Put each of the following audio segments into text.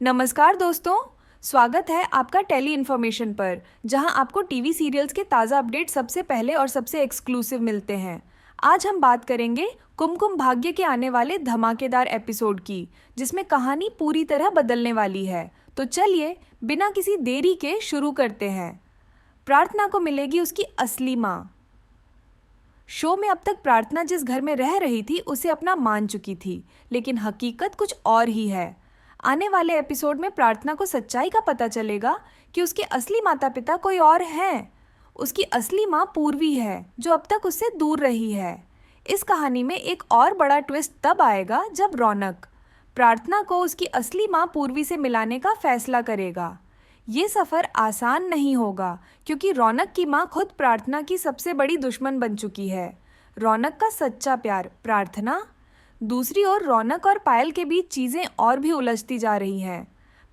नमस्कार दोस्तों, स्वागत है आपका टेली इन्फॉर्मेशन पर, जहां आपको टीवी सीरियल्स के ताज़ा अपडेट सबसे पहले और सबसे एक्सक्लूसिव मिलते हैं। आज हम बात करेंगे कुमकुम भाग्य के आने वाले धमाकेदार एपिसोड की, जिसमें कहानी पूरी तरह बदलने वाली है। तो चलिए बिना किसी देरी के शुरू करते हैं। प्रार्थना को मिलेगी उसकी असली माँ। शो में अब तक प्रार्थना जिस घर में रह रही थी उसे अपना मान चुकी थी, लेकिन हकीकत कुछ और ही है। आने वाले एपिसोड में प्रार्थना को सच्चाई का पता चलेगा कि उसके असली माता पिता कोई और हैं। उसकी असली माँ पूर्वी है, जो अब तक उससे दूर रही है। इस कहानी में एक और बड़ा ट्विस्ट तब आएगा जब रौनक प्रार्थना को उसकी असली माँ पूर्वी से मिलाने का फैसला करेगा। ये सफ़र आसान नहीं होगा, क्योंकि रौनक की माँ खुद प्रार्थना की सबसे बड़ी दुश्मन बन चुकी है। रौनक का सच्चा प्यार प्रार्थना, दूसरी ओर रौनक और पायल के बीच चीज़ें और भी उलझती जा रही हैं।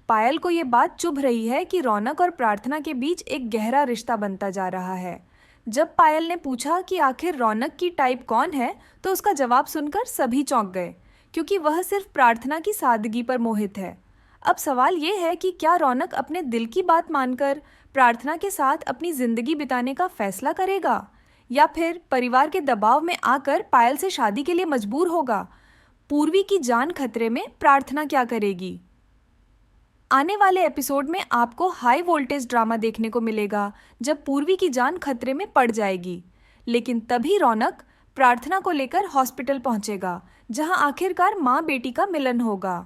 पायल को ये बात चुभ रही है कि रौनक और प्रार्थना के बीच एक गहरा रिश्ता बनता जा रहा है। जब पायल ने पूछा कि आखिर रौनक की टाइप कौन है, तो उसका जवाब सुनकर सभी चौंक गए, क्योंकि वह सिर्फ प्रार्थना की सादगी पर मोहित है। अब सवाल ये है कि क्या रौनक अपने दिल की बात मानकर प्रार्थना के साथ अपनी ज़िंदगी बिताने का फैसला करेगा, या फिर परिवार के दबाव में आकर पायल से शादी के लिए मजबूर होगा। पूर्वी की जान खतरे में, प्रार्थना क्या करेगी? आने वाले एपिसोड में आपको हाई वोल्टेज ड्रामा देखने को मिलेगा, जब पूर्वी की जान खतरे में पड़ जाएगी। लेकिन तभी रौनक प्रार्थना को लेकर हॉस्पिटल पहुंचेगा, जहां आखिरकार माँ बेटी का मिलन होगा।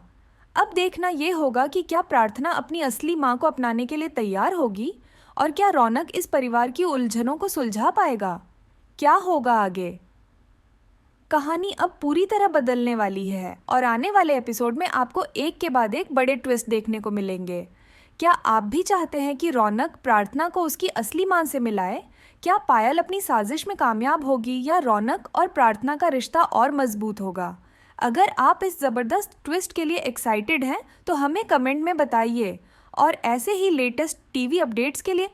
अब देखना ये होगा कि क्या प्रार्थना अपनी असली माँ को अपनाने के लिए तैयार होगी, और क्या रौनक इस परिवार की उलझनों को सुलझा पाएगा। क्या होगा आगे? कहानी अब पूरी तरह बदलने वाली है, और आने वाले एपिसोड में आपको एक के बाद एक बड़े ट्विस्ट देखने को मिलेंगे। क्या आप भी चाहते हैं कि रौनक प्रार्थना को उसकी असली माँ से मिलाए? क्या पायल अपनी साजिश में कामयाब होगी, या रौनक और प्रार्थना का रिश्ता और मजबूत होगा? अगर आप इस ज़बरदस्त ट्विस्ट के लिए एक्साइटेड हैं, तो हमें कमेंट में बताइए। और ऐसे ही लेटेस्ट टीवी अपडेट्स के लिए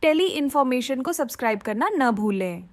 टेली इन्फॉर्मेशन को सब्सक्राइब करना न भूलें।